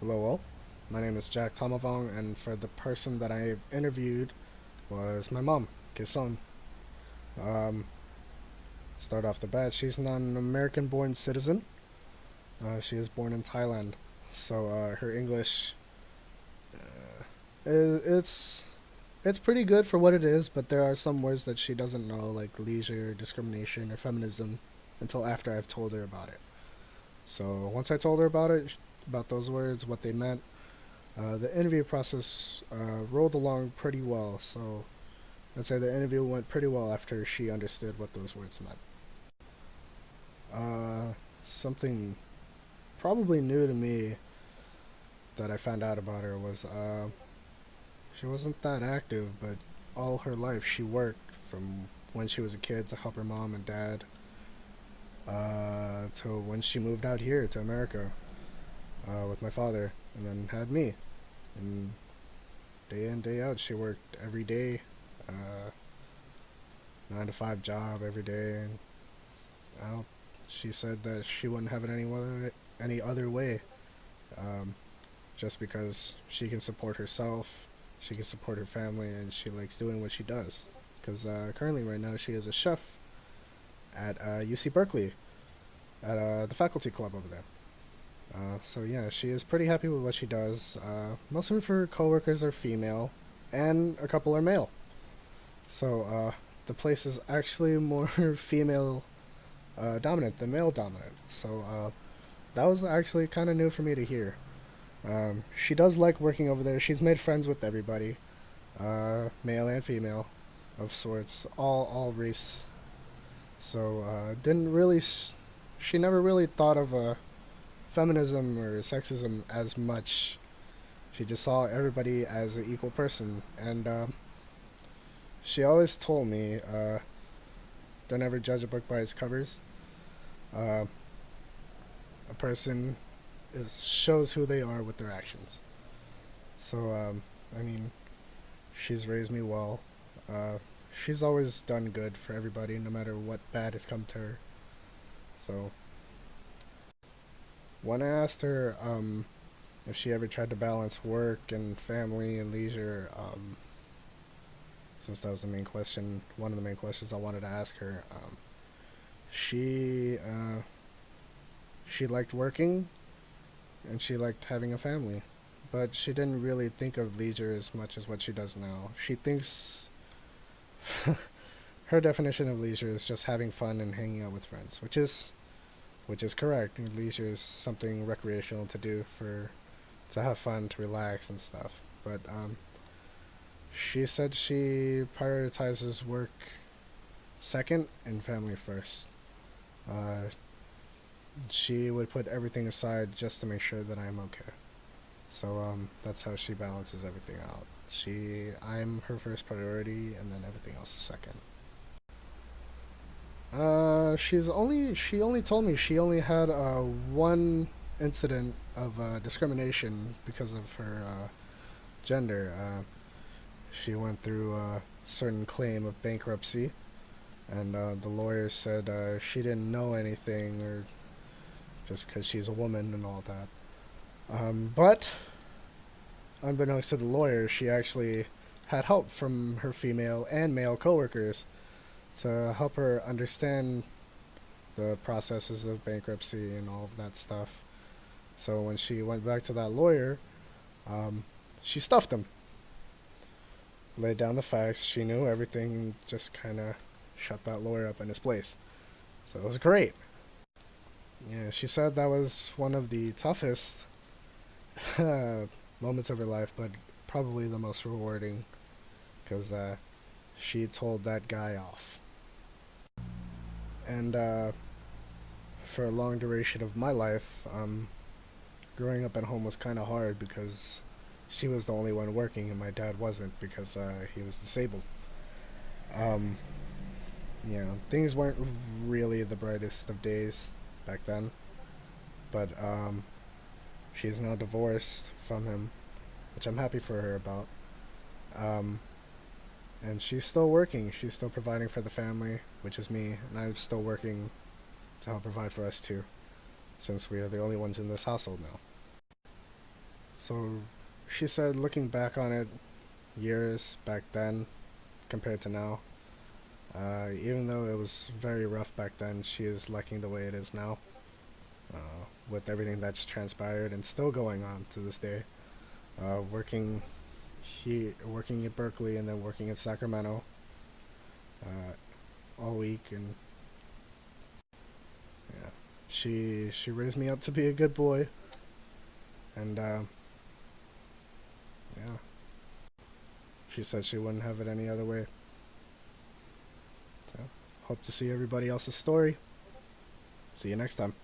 Hello, all. My name is Jack Tomavong, and for the person that I interviewed was my mom, Kisan. Um, Start off the bat, she's not an American-born citizen. She is born in Thailand, so her English it's it's pretty good for what it is, but there are some words that she doesn't know, like leisure, discrimination, or feminism, until after I've told her about it. So once I told her about it, about those words, what they meant, the interview process rolled along pretty well. So I'd say the interview went pretty well after she understood what those words meant. Something probably new to me that I found out about her was she wasn't that active, but all her life she worked from when she was a kid to help her mom and dad to when she moved out here to America with my father and then had me. And day in, day out, she worked every day, 9 to 5 job every day. And I don't, she said that she wouldn't have it any other way. Um, just because she can support herself, she can support her family, and she likes doing what she does. Because currently, right now, she is a chef at UC Berkeley at the faculty club over there. So yeah, she is pretty happy with what she does. Most of her coworkers are female, and a couple are male. So the place is actually more female dominant than male dominant. So that was actually kind of new for me to hear. She does like working over there. She's made friends with everybody, male and female, of sorts, all race. So didn't really. She never really thought of feminism or sexism as much. She just saw everybody as an equal person, and she always told me, "Don't ever judge a book by its covers. Uh, a person is shows who they are with their actions." So, I mean, she's raised me well. Uh, she's always done good for everybody, no matter what bad has come to her. So, when I asked her if she ever tried to balance work and family and leisure, since that was the main question, one of the main questions I wanted to ask her, she she liked working and she liked having a family, but she didn't really think of leisure as much as what she does now. She thinks her definition of leisure is just having fun and hanging out with friends, which is correct. Leisure is something recreational to do for to have fun, to relax and stuff. But she said she prioritizes work second and family first. Uh, she would put everything aside just to make sure that I'm okay. So that's how she balances everything out. I'm her first priority, and then everything else is second. She only told me she only had one incident of discrimination because of her gender. She went through a certain claim of bankruptcy, and the lawyer said she didn't know anything, or just because she's a woman and all that. But unbeknownst to the lawyer, she actually had help from her female and male coworkers to help her understand the processes of bankruptcy and all of that stuff. So when she went back to that lawyer, um, she stuffed him, laid down the facts. She knew everything, and just kind of shut that lawyer up in his place. So it was great. Yeah, she said that was one of the toughest moments of her life, but probably the most rewarding because she told that guy off. And for a long duration of my life, growing up at home was kind of hard because she was the only one working and my dad wasn't because he was disabled. Um, things weren't really the brightest of days back then, but she's now divorced from him, which I'm happy for her about. Um, and she's still working. She's still providing for the family, which is me, and I'm still working to help provide for us too, since we are the only ones in this household now. So she said, looking back on it, years back then compared to now, even though it was very rough back then, she is liking the way it is now, with everything that's transpired and still going on to this day. Working working at Berkeley and then working at Sacramento all week, and yeah, she raised me up to be a good boy, and yeah, she said she wouldn't have it any other way. So, hope to see everybody else's story. See you next time.